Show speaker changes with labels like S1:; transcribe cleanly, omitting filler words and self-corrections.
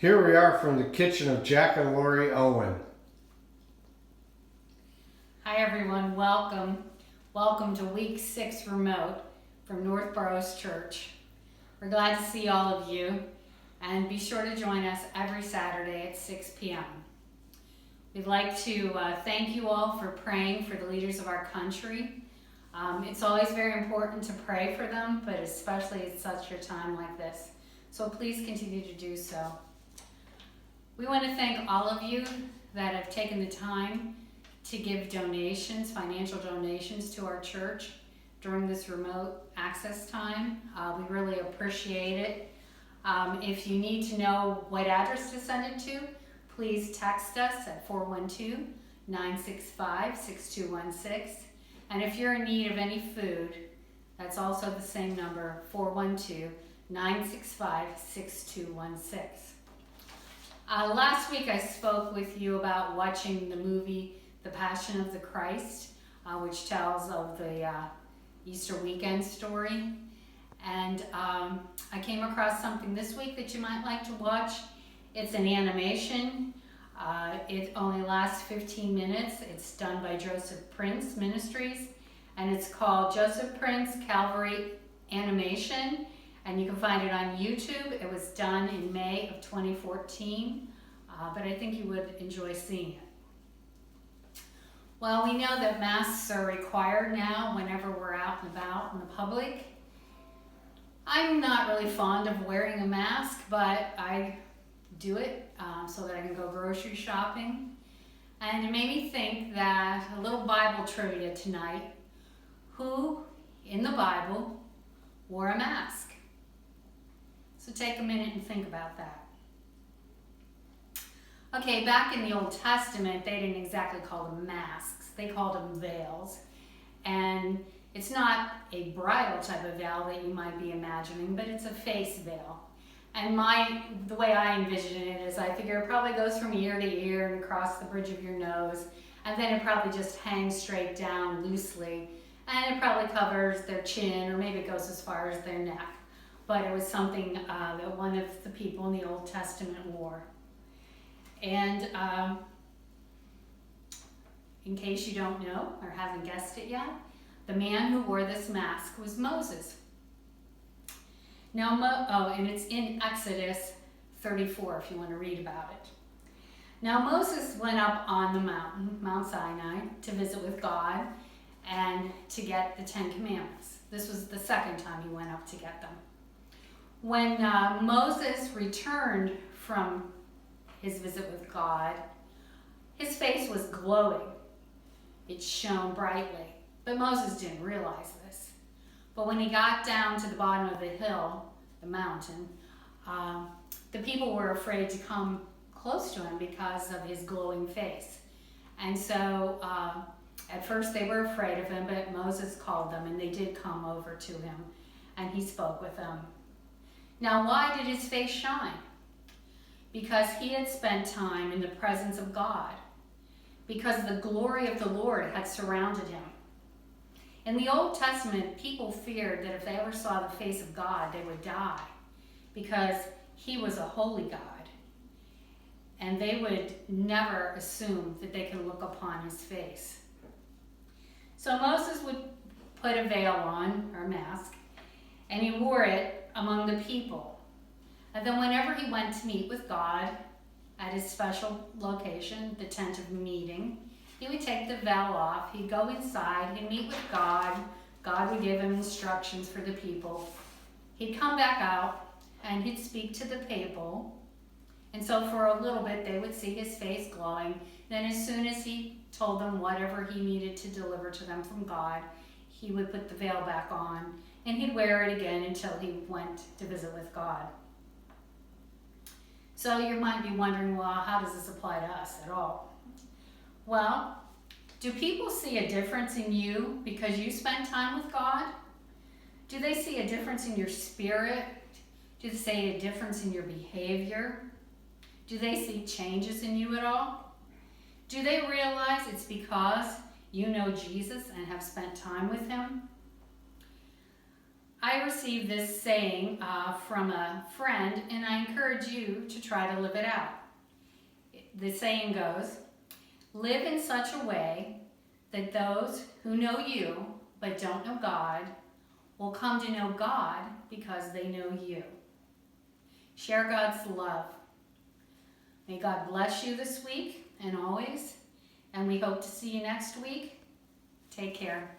S1: Here we are from the kitchen of Jack and Lori Owen.
S2: Hi everyone, welcome. Welcome to week 6 remote from North Burrows Church. We're glad to see all of you, and be sure to join us every Saturday at 6 p.m. We'd like to thank you all for praying for the leaders of our country. It's always very important to pray for them, but especially at such a time like this. So please continue to do so. We want to thank all of you that have taken the time to give donations, financial donations to our church during this remote access time. We really appreciate it. If you need to know what address to send it to, please text us at 412-965-6216. And if you're in need of any food, that's also the same number, 412-965-6216. Last week I spoke with you about watching the movie The Passion of the Christ, which tells of the Easter weekend story. And I came across something this week that you might like to watch. It's an animation. It only lasts 15 minutes. It's done by Joseph Prince Ministries, and it's called Joseph Prince Calvary Animation, and you can find it on YouTube. It was done in May of 2014, but I think you would enjoy seeing it. Well, we know that masks are required now whenever we're out and about in the public. I'm not really fond of wearing a mask, but I do it so that I can go grocery shopping. And it made me think that a little Bible trivia tonight. Who in the Bible wore a mask? So take a minute and think about that. Okay, back in the Old Testament, they didn't exactly call them masks. They called them veils. And it's not a bridal type of veil that you might be imagining, but it's a face veil. And the way I envision it is I figure it probably goes from ear to ear and across the bridge of your nose, and then it probably just hangs straight down loosely, and it probably covers their chin, or maybe it goes as far as their neck. But it was something that one of the people in the Old Testament wore. And in case you don't know or haven't guessed it yet, the man who wore this mask was Moses. Now, and it's in Exodus 34 if you want to read about it. Now Moses went up on the mountain, Mount Sinai, to visit with God and to get the 10 Commandments. This was the second time he went up to get them. When Moses returned from his visit with God, his face was glowing. It shone brightly, but Moses didn't realize this. But when he got down to the bottom of the hill, the mountain, the people were afraid to come close to him because of his glowing face. And so at first they were afraid of him, but Moses called them, and they did come over to him, and he spoke with them. Now, why did his face shine? Because he had spent time in the presence of God, because the glory of the Lord had surrounded him. In the Old Testament, people feared that if they ever saw the face of God, they would die, because he was a holy God, and they would never assume that they could look upon his face. So Moses would put a veil on, or a mask, and he wore it among the people. And then whenever he went to meet with God at his special location, the tent of meeting, he would take the veil off, he'd go inside, he'd meet with God, God would give him instructions for the people. He'd come back out and he'd speak to the people. And so for a little bit they would see his face glowing. Then as soon as he told them whatever he needed to deliver to them from God, he would put the veil back on and he'd wear it again until he went to visit with God. So you might be wondering, well, how does this apply to us at all? Well, do people see a difference in you because you spend time with God? Do they see a difference in your spirit? Do they see a difference in your behavior? Do they see changes in you at all? Do they realize it's because you know Jesus and have spent time with him? I received this saying from a friend, and I encourage you to try to live it out. The saying goes, live in such a way that those who know you but don't know God will come to know God because they know you. Share God's love. May God bless you this week and always, and we hope to see you next week. Take care.